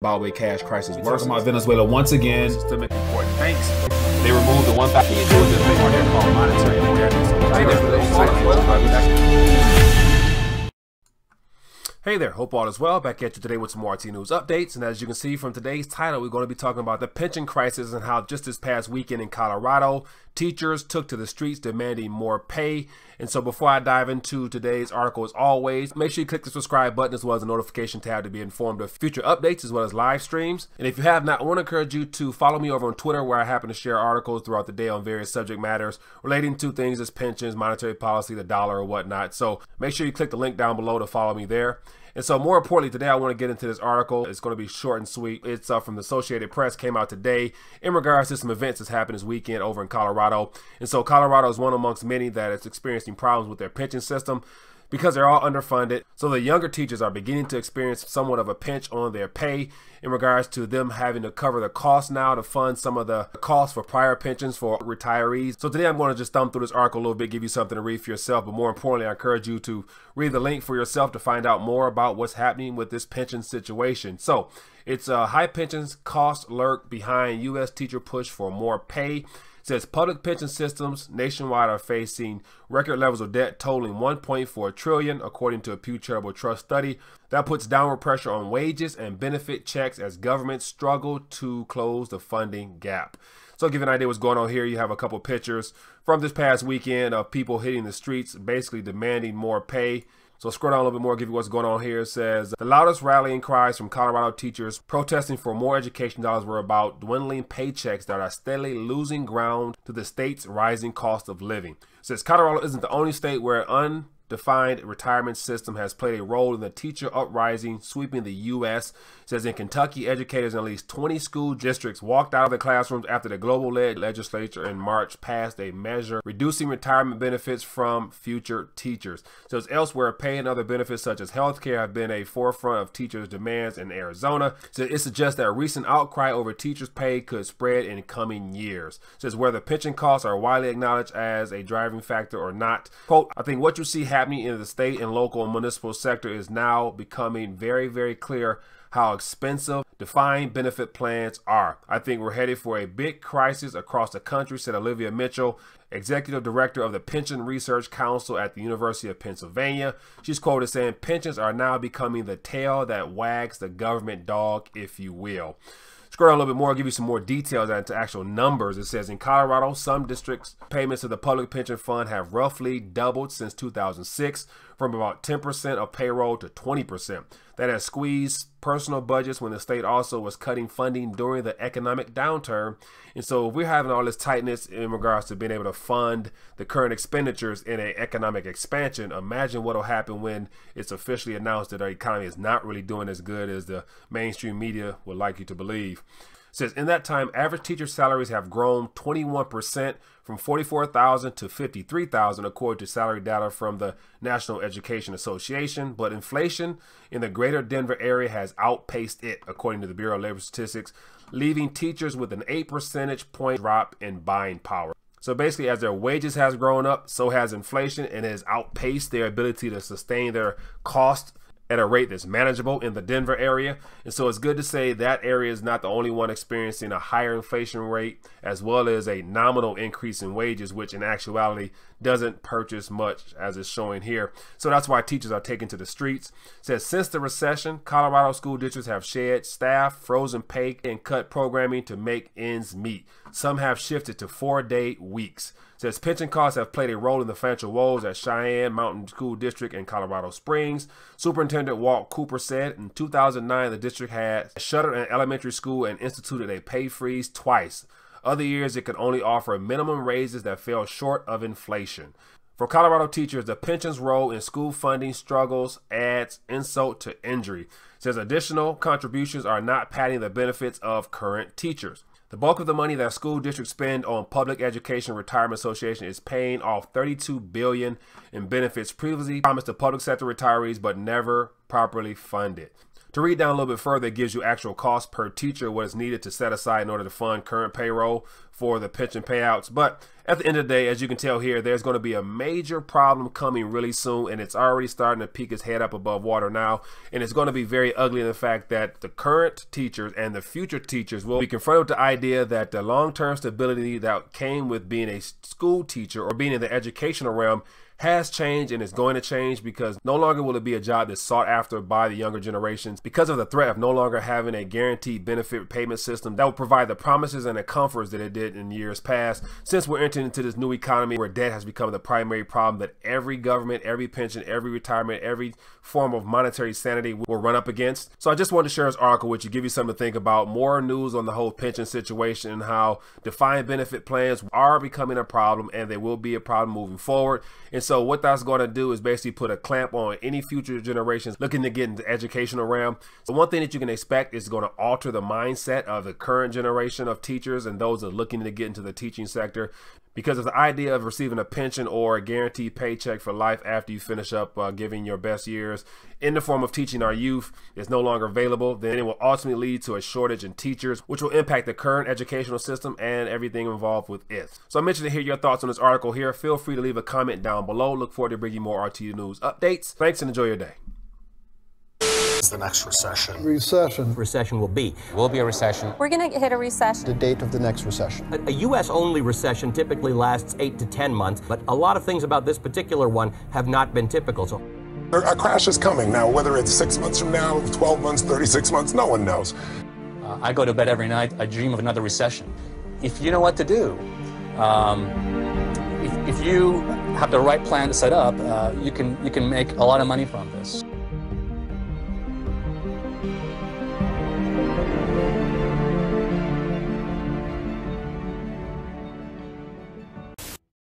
about way cash crisis works. Talking about Venezuela once again. Systemic important banks. They removed the one factor you do this thing called monetary awareness. Hey there, hope all is well. Back at you today with some more RT News updates. And as you can see from today's title, we're going to be talking about the pension crisis and how just this past weekend in Colorado, teachers took to the streets demanding more pay. And so before I dive into today's article, as always, make sure you click the subscribe button as well as the notification tab to be informed of future updates as well as live streams. And if you have not, I want to encourage you to follow me over on Twitter, where I happen to share articles throughout the day on various subject matters relating to things as pensions, monetary policy, the dollar, or whatnot. So make sure you click the link down below to follow me there. And so more importantly, today I want to get into this article. It's going to be short and sweet. It's from the Associated Press, came out today in regards to some events that's happened this weekend over in Colorado. And so Colorado is one amongst many that is experiencing problems with their pension system because they're all underfunded. So the younger teachers are beginning to experience somewhat of a pinch on their pay in regards to them having to cover the cost now to fund some of the costs for prior pensions for retirees. So today I'm going to just thumb through this article a little bit, give you something to read for yourself. But more importantly, I encourage you to read the link for yourself to find out more about what's happening with this pension situation. So it's high pensions cost lurk behind U.S. teacher push for more pay. Says public pension systems nationwide are facing record levels of debt totaling $1.4 trillion, according to a Pew Charitable Trust study. That puts downward pressure on wages and benefit checks as governments struggle to close the funding gap. So to give you an idea what's going on here, you have a couple pictures from this past weekend of people hitting the streets, basically demanding more pay. So scroll down a little bit more, give you what's going on here. It says the loudest rallying cries from Colorado teachers protesting for more education dollars were about dwindling paychecks that are steadily losing ground to the state's rising cost of living. It says Colorado isn't the only state where undefined retirement system has played a role in the teacher uprising sweeping the U.S. It says in Kentucky, educators in at least 20 school districts walked out of the classrooms after the global-led legislature in March passed a measure reducing retirement benefits from future teachers. It says elsewhere, pay and other benefits such as health care have been a forefront of teachers' demands in Arizona. So it suggests that a recent outcry over teachers' pay could spread in coming years. It says whether pension costs are widely acknowledged as a driving factor or not. Quote, I think what you see happening in the state and local and municipal sector is now becoming very, very clear how expensive defined benefit plans are. I think we're headed for a big crisis across the country, said Olivia Mitchell, executive director of the Pension Research Council at the University of Pennsylvania. She's quoted saying, pensions are now becoming the tail that wags the government dog, if you will. Scroll down a little bit more, I'll give you some more details into actual numbers. It says in Colorado, some districts' payments to the public pension fund have roughly doubled since 2006, from about 10% of payroll to 20%. That has squeezed personal budgets when the state also was cutting funding during the economic downturn. And so if we're having all this tightness in regards to being able to fund the current expenditures in an economic expansion, imagine what will happen when it's officially announced that our economy is not really doing as good as the mainstream media would like you to believe. It says in that time, average teacher salaries have grown 21% from $44,000 to $53,000, according to salary data from the National Education Association. But inflation in the greater Denver area has outpaced it, according to the Bureau of Labor Statistics, leaving teachers with an 8 percentage point drop in buying power. So basically, as their wages has grown up, so has inflation, and has outpaced their ability to sustain their cost at a rate that's manageable in the Denver area. And so it's good to say that area is not the only one experiencing a higher inflation rate, as well as a nominal increase in wages, which in actuality doesn't purchase much, as it's showing here. So that's why teachers are taking to the streets. It says since the recession, Colorado school districts have shed staff, frozen pay, and cut programming to make ends meet. Some have shifted to 4-day weeks. It says pension costs have played a role in the financial woes at Cheyenne Mountain School District in Colorado Springs. Superintendent Walt Cooper said in 2009 the district had shuttered an elementary school and instituted a pay freeze twice. Other years it could only offer minimum raises that fell short of inflation. For Colorado teachers, the pension's role in school funding struggles adds insult to injury. It says additional contributions are not padding the benefits of current teachers. The bulk of the money that school districts spend on Public Education Retirement Association is paying off $32 billion in benefits previously promised to public sector retirees but never properly funded. To read down a little bit further, it gives you actual cost per teacher, what is needed to set aside in order to fund current payroll for the pension payouts. But at the end of the day, as you can tell here, there's going to be a major problem coming really soon, and it's already starting to peek its head up above water now. And it's going to be very ugly in the fact that the current teachers and the future teachers will be confronted with the idea that the long-term stability that came with being a school teacher or being in the educational realm has changed, and is going to change, because no longer will it be a job that's sought after by the younger generations because of the threat of no longer having a guaranteed benefit payment system that will provide the promises and the comforts that it did in years past, since we're entering into this new economy where debt has become the primary problem that every government, every pension, every retirement, every form of monetary sanity will run up against. So I just wanted to share this article with you, give you something to think about, more news on the whole pension situation and how defined benefit plans are becoming a problem, and they will be a problem moving forward. And so what that's going to do is basically put a clamp on any future generations looking to get into the educational realm. So one thing that you can expect is going to alter the mindset of the current generation of teachers and those that are looking to get into the teaching sector, because of the idea of receiving a pension or a guaranteed paycheck for life after you finish up giving your best years in the form of teaching our youth is no longer available. Then it will ultimately lead to a shortage in teachers, which will impact the current educational system and everything involved with it. So I mentioned to hear your thoughts on this article here. Feel free to leave a comment down below. Look forward to bringing more RTU News updates. Thanks and enjoy your day. The next recession. Recession will be a recession. We're going to hit a recession. The date of the next recession. A U.S.-only recession typically lasts 8 to 10 months, but a lot of things about this particular one have not been typical. So a crash is coming now, whether it's 6 months from now, 12 months, 36 months, no one knows. I go to bed every night, I dream of another recession. If you know what to do, if you have the right plan to set up, you can make a lot of money from this.